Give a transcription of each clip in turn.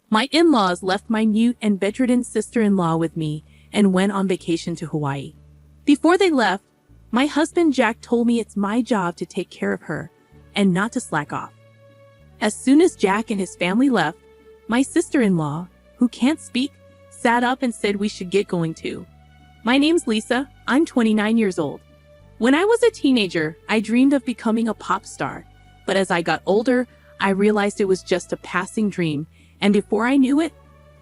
My in-laws left my mute and bedridden sister-in-law with me and went on vacation to Hawaii. Before they left, my husband Jack told me it's my job to take care of her and not to slack off. As soon as Jack and his family left, my sister-in-law, who can't speak, sat up and said we should get going too. My name's Lisa. I'm 29 years old. When I was a teenager, I dreamed of becoming a pop star, but as I got older, I realized it was just a passing dream, and before I knew it,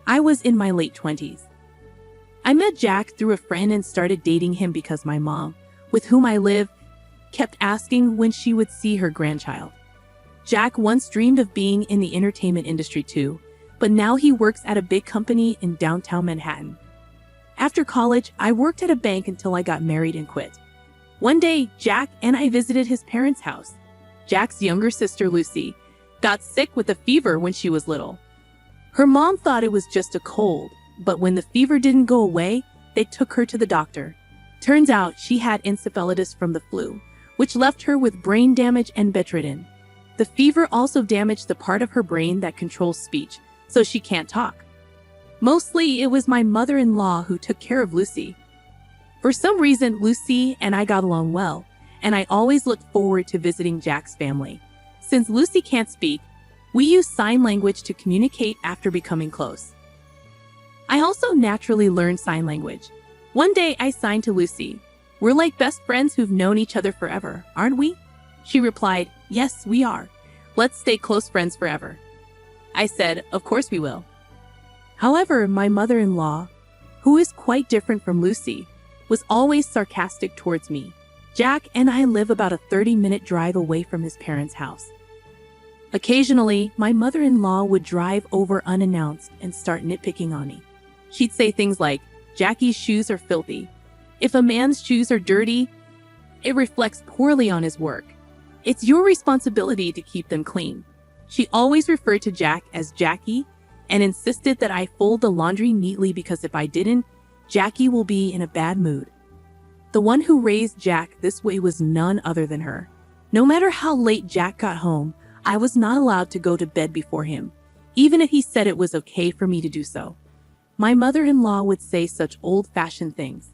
I was in my late 20s. I met Jack through a friend and started dating him because my mom, with whom I live, kept asking when she would see her grandchild. Jack once dreamed of being in the entertainment industry too, but now he works at a big company in downtown Manhattan. After college, I worked at a bank until I got married and quit. One day, Jack and I visited his parents' house. Jack's younger sister, Lucy, got sick with a fever when she was little. Her mom thought it was just a cold, but when the fever didn't go away, they took her to the doctor. Turns out she had encephalitis from the flu, which left her with brain damage and bedridden. The fever also damaged the part of her brain that controls speech, so she can't talk. Mostly, it was my mother-in-law who took care of Lucy. For some reason, Lucy and I got along well, and I always looked forward to visiting Jack's family. Since Lucy can't speak, we use sign language to communicate after becoming close. I also naturally learned sign language. One day, I signed to Lucy. "We're like best friends who've known each other forever, aren't we?" She replied, "Yes, we are. Let's stay close friends forever." I said, "Of course we will." However, my mother-in-law, who is quite different from Lucy, was always sarcastic towards me. Jack and I live about a 30-minute drive away from his parents' house. Occasionally, my mother-in-law would drive over unannounced and start nitpicking on me. She'd say things like, "Jackie's shoes are filthy. If a man's shoes are dirty, it reflects poorly on his work. It's your responsibility to keep them clean." She always referred to Jack as Jackie and insisted that I fold the laundry neatly because if I didn't, Jackie will be in a bad mood. The one who raised Jack this way was none other than her. No matter how late Jack got home, I was not allowed to go to bed before him, even if he said it was okay for me to do so. My mother-in-law would say such old-fashioned things.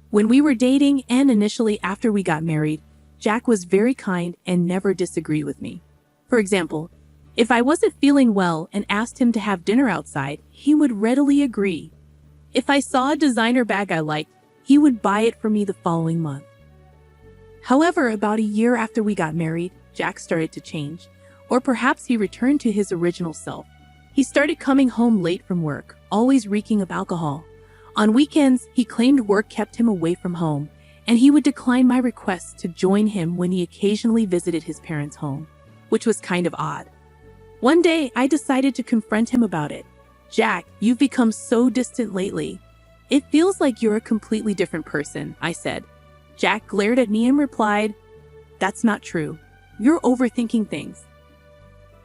When we were dating and initially after we got married, Jack was very kind and never disagreed with me. For example, if I wasn't feeling well and asked him to have dinner outside, he would readily agree. If I saw a designer bag I liked, he would buy it for me the following month. However, about a year after we got married, Jack started to change, or perhaps he returned to his original self. He started coming home late from work, always reeking of alcohol. On weekends, he claimed work kept him away from home, and he would decline my requests to join him when he occasionally visited his parents' home, which was kind of odd. One day, I decided to confront him about it. "Jack, you've become so distant lately. It feels like you're a completely different person," I said. Jack glared at me and replied, "That's not true. You're overthinking things."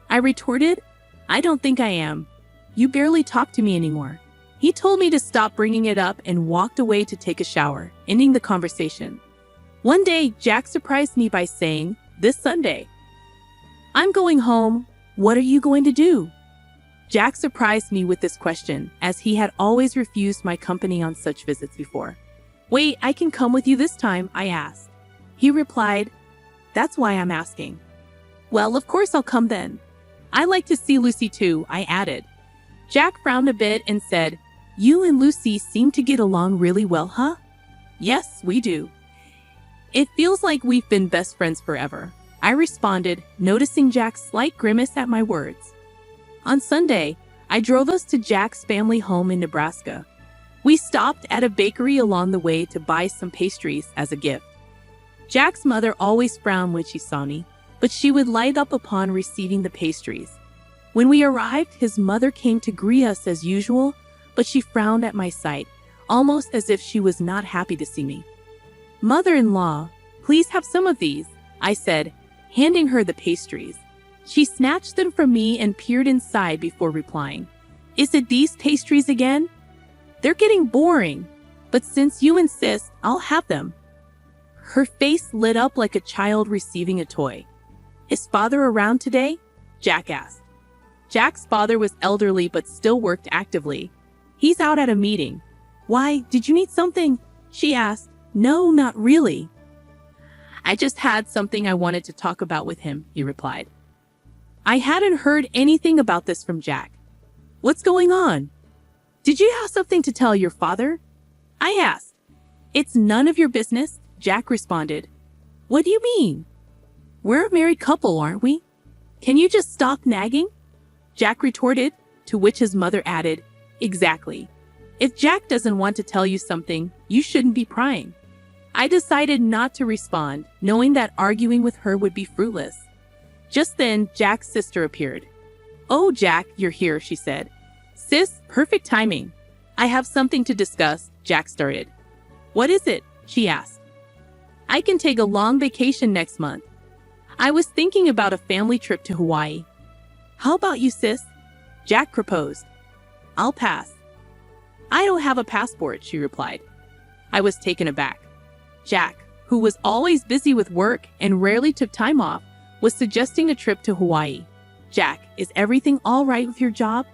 I retorted, "I don't think I am. You barely talk to me anymore." He told me to stop bringing it up and walked away to take a shower, ending the conversation. One day, Jack surprised me by saying, "This Sunday, I'm going home. What are you going to do?" Jack surprised me with this question, as he had always refused my company on such visits before. "Wait, I can come with you this time?" I asked. He replied, "That's why I'm asking." "Well, of course I'll come then. I like to see Lucy too," I added. Jack frowned a bit and said, "You and Lucy seem to get along really well, huh?" "Yes, we do. It feels like we've been best friends forever," I responded, noticing Jack's slight grimace at my words. On Sunday, I drove us to Jack's family home in Nebraska. We stopped at a bakery along the way to buy some pastries as a gift. Jack's mother always frowned when she saw me, but she would light up upon receiving the pastries. When we arrived, his mother came to greet us as usual, but she frowned at my sight, almost as if she was not happy to see me. "Mother-in-law, please have some of these," I said, handing her the pastries. She snatched them from me and peered inside before replying, "Is it these pastries again? They're getting boring, but since you insist, I'll have them." Her face lit up like a child receiving a toy. "Is father around today?" Jack asked. Jack's father was elderly but still worked actively. He's out at a meeting. Why, did you need something? She asked. No, not really. I just had something I wanted to talk about with him, he replied. I hadn't heard anything about this from Jack. What's going on? Did you have something to tell your father? I asked. It's none of your business, Jack responded. What do you mean? We're a married couple, aren't we? Can you just stop nagging? Jack retorted, to which his mother added, Exactly. If Jack doesn't want to tell you something, you shouldn't be prying. I decided not to respond, knowing that arguing with her would be fruitless. Just then, Jack's sister appeared. Oh, Jack, you're here, she said. Sis, perfect timing. I have something to discuss, Jack started. What is it? She asked. I can take a long vacation next month. I was thinking about a family trip to Hawaii. How about you, sis? Jack proposed. I'll pass. I don't have a passport, she replied. I was taken aback. Jack, who was always busy with work and rarely took time off, was suggesting a trip to Hawaii. Jack, is everything all right with your job?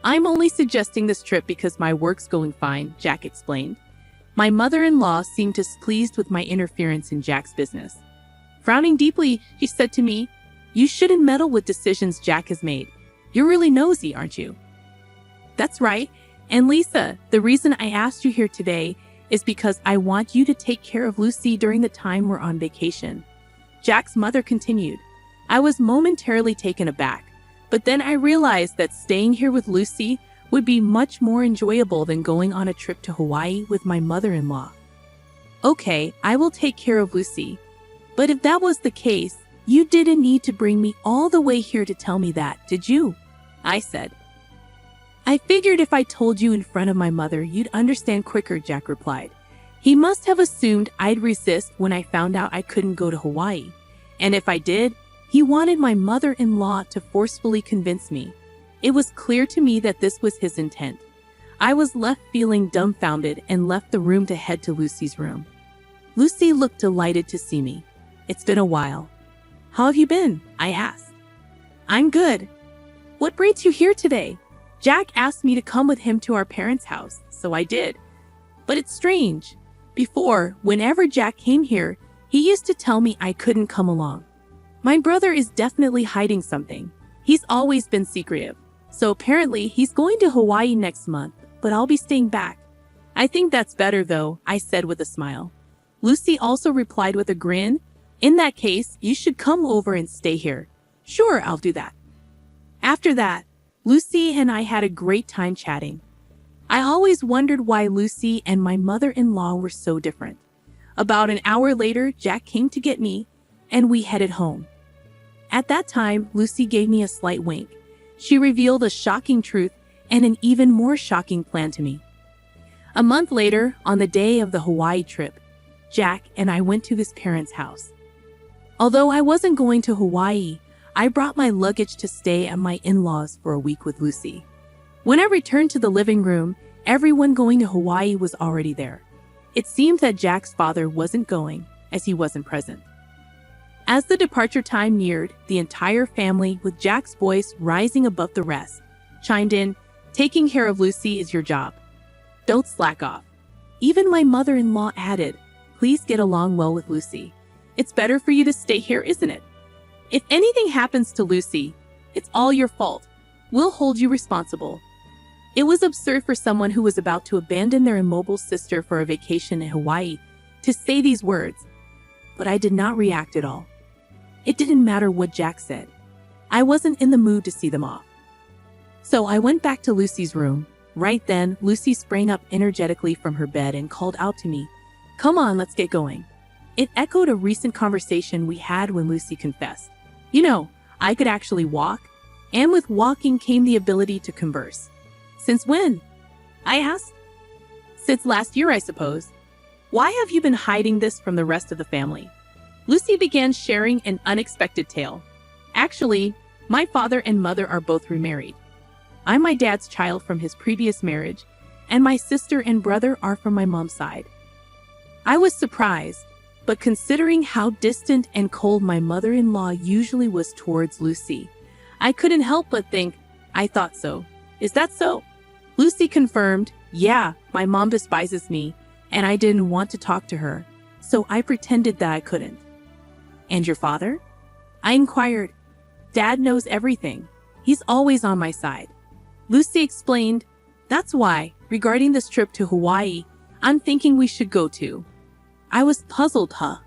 I'm only suggesting this trip because my work's going fine, Jack explained. My mother-in-law seemed displeased with my interference in Jack's business. Frowning deeply, she said to me, You shouldn't meddle with decisions Jack has made. You're really nosy, aren't you? That's right. And Lisa, the reason I asked you here today is because I want you to take care of Lucy during the time we're on vacation. Jack's mother continued. I was momentarily taken aback, but then I realized that staying here with Lucy would be much more enjoyable than going on a trip to Hawaii with my mother-in-law. Okay, I will take care of Lucy. But if that was the case, you didn't need to bring me all the way here to tell me that, did you? I said. I figured if I told you in front of my mother, you'd understand quicker, Jack replied. He must have assumed I'd resist when I found out I couldn't go to Hawaii. And if I did, he wanted my mother-in-law to forcefully convince me. It was clear to me that this was his intent. I was left feeling dumbfounded and left the room to head to Lucy's room. Lucy looked delighted to see me. It's been a while. How have you been? I asked. I'm good. What brings you here today? Jack asked me to come with him to our parents' house, so I did. But it's strange. Before, whenever Jack came here, he used to tell me I couldn't come along. My brother is definitely hiding something. He's always been secretive. So apparently he's going to Hawaii next month, but I'll be staying back. I think that's better though, I said with a smile. Lucy also replied with a grin. In that case, you should come over and stay here. Sure, I'll do that. After that, Lucy and I had a great time chatting. I always wondered why Lucy and my mother-in-law were so different. About an hour later, Jack came to get me, and we headed home. At that time, Lucy gave me a slight wink. She revealed a shocking truth and an even more shocking plan to me. A month later, on the day of the Hawaii trip, Jack and I went to his parents' house. Although I wasn't going to Hawaii, I brought my luggage to stay at my in-laws for a week with Lucy. When I returned to the living room, everyone going to Hawaii was already there. It seemed that Jack's father wasn't going, as he wasn't present. As the departure time neared, the entire family, with Jack's voice rising above the rest, chimed in, Taking care of Lucy is your job. Don't slack off. Even my mother-in-law added, Please get along well with Lucy. It's better for you to stay here, isn't it? If anything happens to Lucy, it's all your fault. We'll hold you responsible. It was absurd for someone who was about to abandon their immobile sister for a vacation in Hawaii to say these words, but I did not react at all. It didn't matter what Jack said. I wasn't in the mood to see them off. So I went back to Lucy's room. Right then, Lucy sprang up energetically from her bed and called out to me, Come on, let's get going. It echoed a recent conversation we had when Lucy confessed. You know, I could actually walk, and with walking came the ability to converse. Since when? I asked. Since last year, I suppose. Why have you been hiding this from the rest of the family? Lucy began sharing an unexpected tale. Actually, my father and mother are both remarried. I'm my dad's child from his previous marriage, and my sister and brother are from my mom's side. I was surprised, but considering how distant and cold my mother-in-law usually was towards Lucy, I couldn't help but think, I thought so. Is that so? Lucy confirmed, yeah, my mom despises me, and I didn't want to talk to her, so I pretended that I couldn't. And your father? I inquired. Dad knows everything. He's always on my side. Lucy explained, that's why, regarding this trip to Hawaii, I'm thinking we should go too. I was puzzled, huh?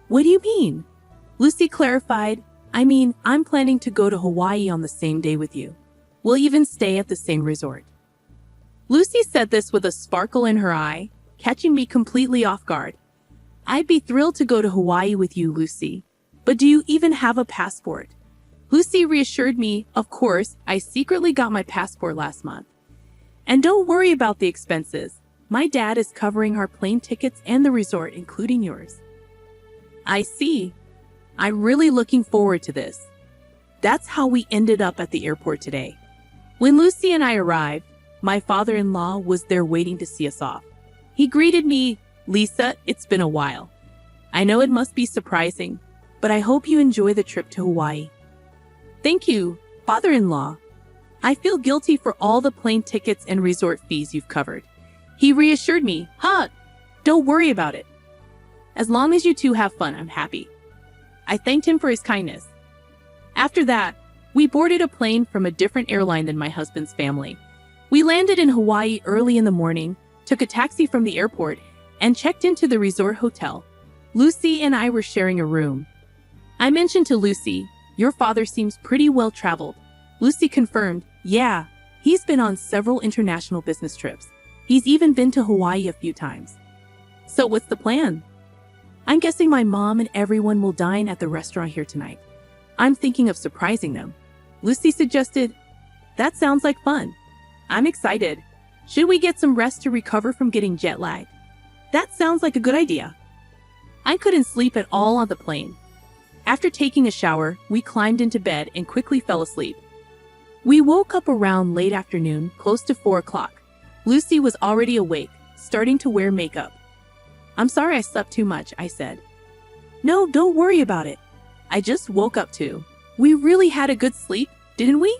What do you mean? Lucy clarified, I mean, I'm planning to go to Hawaii on the same day with you. We'll even stay at the same resort. Lucy said this with a sparkle in her eye, catching me completely off guard. I'd be thrilled to go to Hawaii with you, Lucy. But do you even have a passport? Lucy reassured me, of course, I secretly got my passport last month. And don't worry about the expenses. My dad is covering our plane tickets and the resort, including yours. I see. I'm really looking forward to this. That's how we ended up at the airport today. When Lucy and I arrived, my father-in-law was there waiting to see us off. He greeted me, Lisa, it's been a while. I know it must be surprising, but I hope you enjoy the trip to Hawaii. Thank you, father-in-law. I feel guilty for all the plane tickets and resort fees you've covered. He reassured me, don't worry about it. As long as you two have fun, I'm happy. I thanked him for his kindness. After that, we boarded a plane from a different airline than my husband's family. We landed in Hawaii early in the morning, took a taxi from the airport, and checked into the resort hotel. Lucy and I were sharing a room. I mentioned to Lucy, your father seems pretty well traveled. Lucy confirmed, yeah, he's been on several international business trips. He's even been to Hawaii a few times. So what's the plan? I'm guessing my mom and everyone will dine at the restaurant here tonight. I'm thinking of surprising them. Lucy suggested, that sounds like fun. I'm excited. Should we get some rest to recover from getting jet lagged? That sounds like a good idea. I couldn't sleep at all on the plane. After taking a shower, we climbed into bed and quickly fell asleep. We woke up around late afternoon, close to 4 o'clock. Lucy was already awake, starting to wear makeup. I'm sorry I slept too much, I said. No, don't worry about it. I just woke up too. We really had a good sleep, didn't we?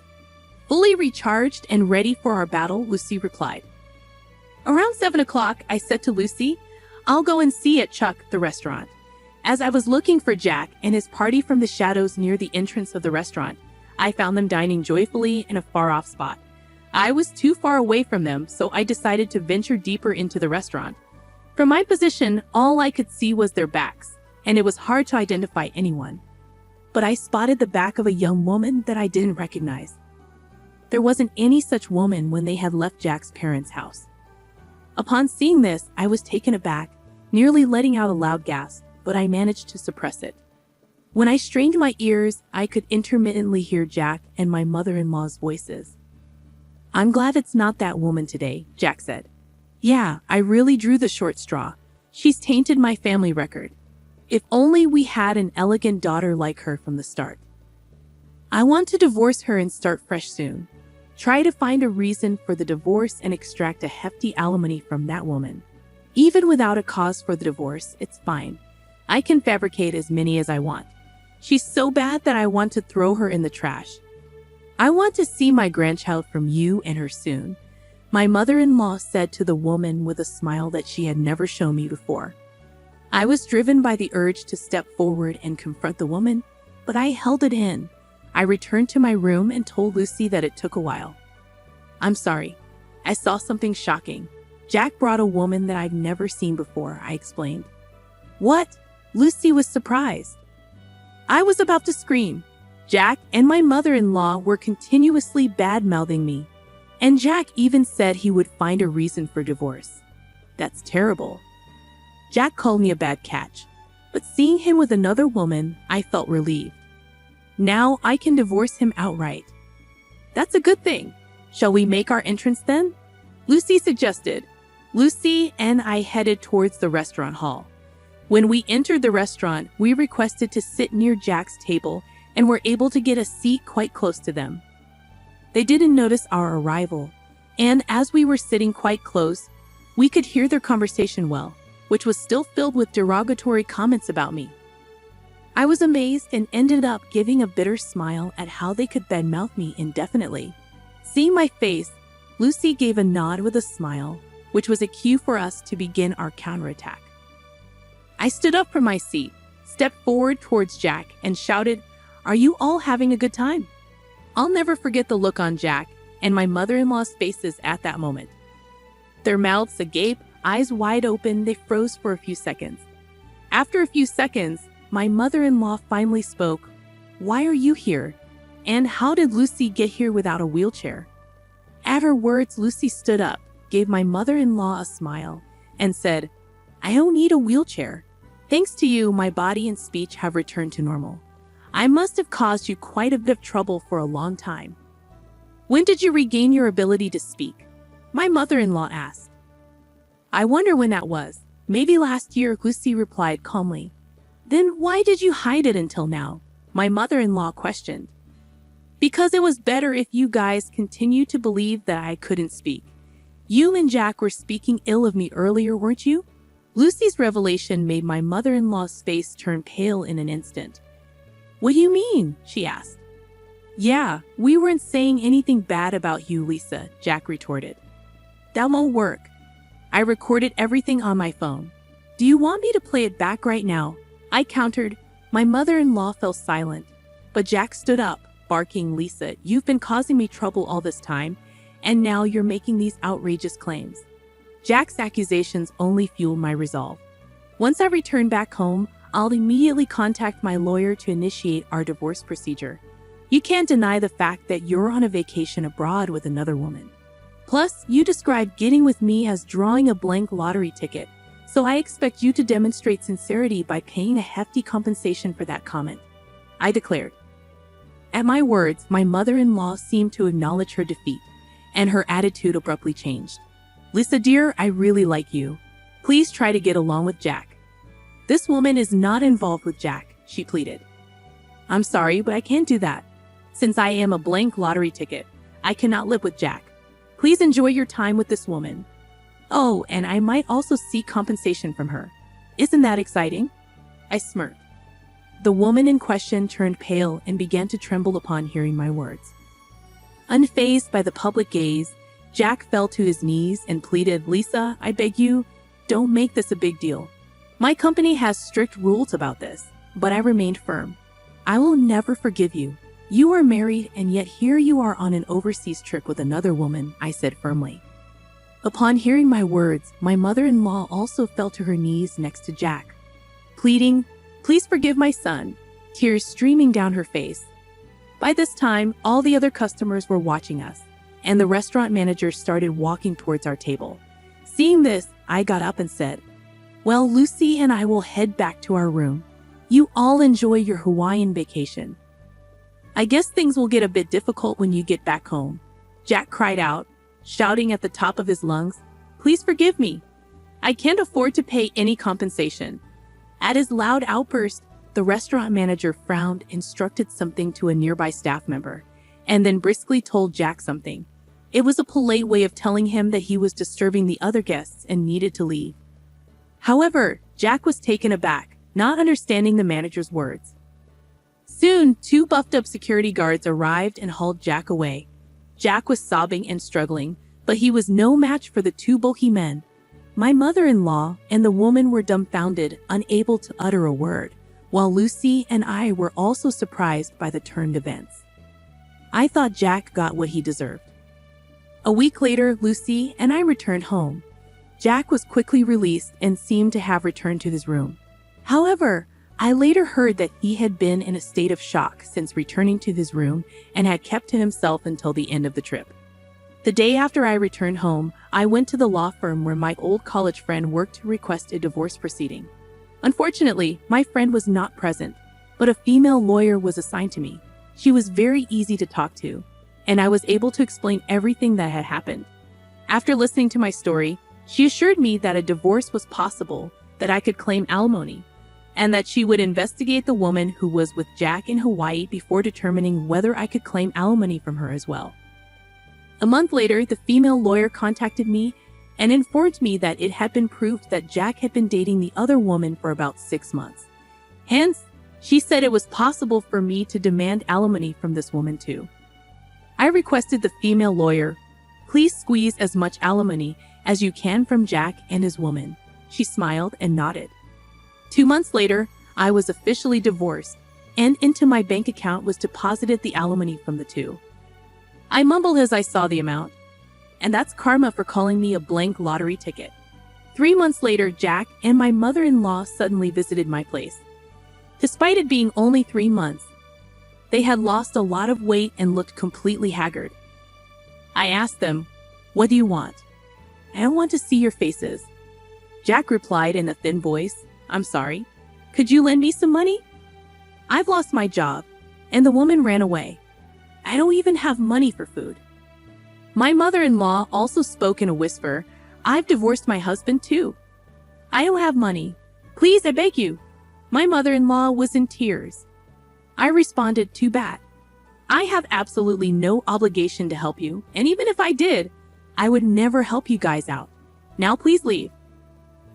Fully recharged and ready for our battle, Lucy replied. Around 7 o'clock, I said to Lucy, I'll go and see at Chuck, the restaurant. As I was looking for Jack and his party from the shadows near the entrance of the restaurant, I found them dining joyfully in a far-off spot. I was too far away from them, so I decided to venture deeper into the restaurant. From my position, all I could see was their backs, and it was hard to identify anyone. But I spotted the back of a young woman that I didn't recognize. There wasn't any such woman when they had left Jack's parents' house. Upon seeing this, I was taken aback, nearly letting out a loud gasp, but I managed to suppress it. When I strained my ears, I could intermittently hear Jack and my mother-in-law's voices. I'm glad it's not that woman today, Jack said. Yeah, I really drew the short straw. She's tainted my family record. If only we had an elegant daughter like her from the start. I want to divorce her and start fresh soon. Try to find a reason for the divorce and extract a hefty alimony from that woman. Even without a cause for the divorce, it's fine. I can fabricate as many as I want. She's so bad that I want to throw her in the trash. I want to see my grandchild from you and her soon, my mother-in-law said to the woman with a smile that she had never shown me before. I was driven by the urge to step forward and confront the woman, but I held it in. I returned to my room and told Lucy that it took a while. I'm sorry. I saw something shocking. Jack brought a woman that I've never seen before, I explained. What? Lucy was surprised. I was about to scream. Jack and my mother-in-law were continuously bad-mouthing me, and Jack even said he would find a reason for divorce. That's terrible. Jack called me a bad catch, but seeing him with another woman, I felt relieved. Now I can divorce him outright. That's a good thing. Shall we make our entrance then? Lucy suggested. Lucy and I headed towards the restaurant hall. When we entered the restaurant, we requested to sit near Jack's table and were able to get a seat quite close to them. They didn't notice our arrival, and as we were sitting quite close, we could hear their conversation well, which was still filled with derogatory comments about me. I was amazed and ended up giving a bitter smile at how they could badmouth me indefinitely. Seeing my face, Lucy gave a nod with a smile, which was a cue for us to begin our counterattack. I stood up from my seat, stepped forward towards Jack, and shouted, "Are you all having a good time?" I'll never forget the look on Jack and my mother-in-law's faces at that moment. Their mouths agape, eyes wide open, they froze for a few seconds. After a few seconds, my mother-in-law finally spoke. "Why are you here? And how did Lucy get here without a wheelchair?" At her words, Lucy stood up, gave my mother-in-law a smile, and said, "I don't need a wheelchair. Thanks to you, my body and speech have returned to normal. I must have caused you quite a bit of trouble for a long time." "When did you regain your ability to speak?" my mother-in-law asked. "I wonder when that was. Maybe last year," Lucy replied calmly. "Then why did you hide it until now?" my mother-in-law questioned. "Because it was better if you guys continued to believe that I couldn't speak. You and Jack were speaking ill of me earlier, weren't you?" Lucy's revelation made my mother-in-law's face turn pale in an instant. "What do you mean?" she asked. "Yeah, we weren't saying anything bad about you, Lisa," Jack retorted. "That won't work. I recorded everything on my phone. Do you want me to play it back right now?" I countered. My mother-in-law fell silent, but Jack stood up, barking, "Lisa, you've been causing me trouble all this time, and now you're making these outrageous claims." Jack's accusations only fueled my resolve. Once I return back home, I'll immediately contact my lawyer to initiate our divorce procedure. You can't deny the fact that you're on a vacation abroad with another woman. Plus, you described getting with me as drawing a blank lottery ticket, so I expect you to demonstrate sincerity by paying a hefty compensation for that comment, I declared. At my words, my mother-in-law seemed to acknowledge her defeat, and her attitude abruptly changed. "Lisa dear, I really like you. Please try to get along with Jack." "This woman is not involved with Jack," she pleaded. "I'm sorry, but I can't do that. Since I am a blank lottery ticket, I cannot live with Jack. Please enjoy your time with this woman. Oh, and I might also seek compensation from her. Isn't that exciting?" I smirked. The woman in question turned pale and began to tremble upon hearing my words. Unfazed by the public gaze, Jack fell to his knees and pleaded, "Lisa, I beg you, don't make this a big deal. My company has strict rules about this," but I remained firm. "I will never forgive you. You are married, and yet here you are on an overseas trip with another woman," I said firmly. Upon hearing my words, my mother-in-law also fell to her knees next to Jack, pleading, "Please forgive my son," tears streaming down her face. By this time, all the other customers were watching us, and the restaurant manager started walking towards our table. Seeing this, I got up and said, "Well, Lucy and I will head back to our room. You all enjoy your Hawaiian vacation. I guess things will get a bit difficult when you get back home," Jack cried out, shouting at the top of his lungs, "Please forgive me. I can't afford to pay any compensation." At his loud outburst, the restaurant manager frowned, instructed something to a nearby staff member, and then briskly told Jack something. It was a polite way of telling him that he was disturbing the other guests and needed to leave. However, Jack was taken aback, not understanding the manager's words. Soon, 2 buffed-up security guards arrived and hauled Jack away. Jack was sobbing and struggling, but he was no match for the 2 bulky men. My mother-in-law and the woman were dumbfounded, unable to utter a word, while Lucy and I were also surprised by the turned events. I thought Jack got what he deserved. A week later, Lucy and I returned home. Jack was quickly released and seemed to have returned to his room. However, I later heard that he had been in a state of shock since returning to his room and had kept to himself until the end of the trip. The day after I returned home, I went to the law firm where my old college friend worked to request a divorce proceeding. Unfortunately, my friend was not present, but a female lawyer was assigned to me. She was very easy to talk to, and I was able to explain everything that had happened. After listening to my story, she assured me that a divorce was possible, that I could claim alimony, and that she would investigate the woman who was with Jack in Hawaii before determining whether I could claim alimony from her as well. A month later, the female lawyer contacted me and informed me that it had been proved that Jack had been dating the other woman for about 6 months. Hence, she said it was possible for me to demand alimony from this woman too. I requested the female lawyer, "Please squeeze as much alimony as you can from Jack and his woman." She smiled and nodded. 2 months later, I was officially divorced, and into my bank account was deposited the alimony from the two. I mumbled as I saw the amount, and that's karma for calling me a blank lottery ticket. 3 months later, Jack and my mother-in-law suddenly visited my place. Despite it being only 3 months, they had lost a lot of weight and looked completely haggard. I asked them, "What do you want?" "I don't want to see your faces." Jack replied in a thin voice, "I'm sorry. Could you lend me some money? I've lost my job." And the woman ran away. "I don't even have money for food." My mother-in-law also spoke in a whisper, "I've divorced my husband too. I don't have money. Please, I beg you." My mother-in-law was in tears. I responded, "Too bad. I have absolutely no obligation to help you, and even if I did, I would never help you guys out. Now please leave."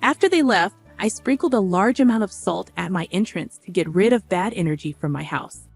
After they left, I sprinkled a large amount of salt at my entrance to get rid of bad energy from my house.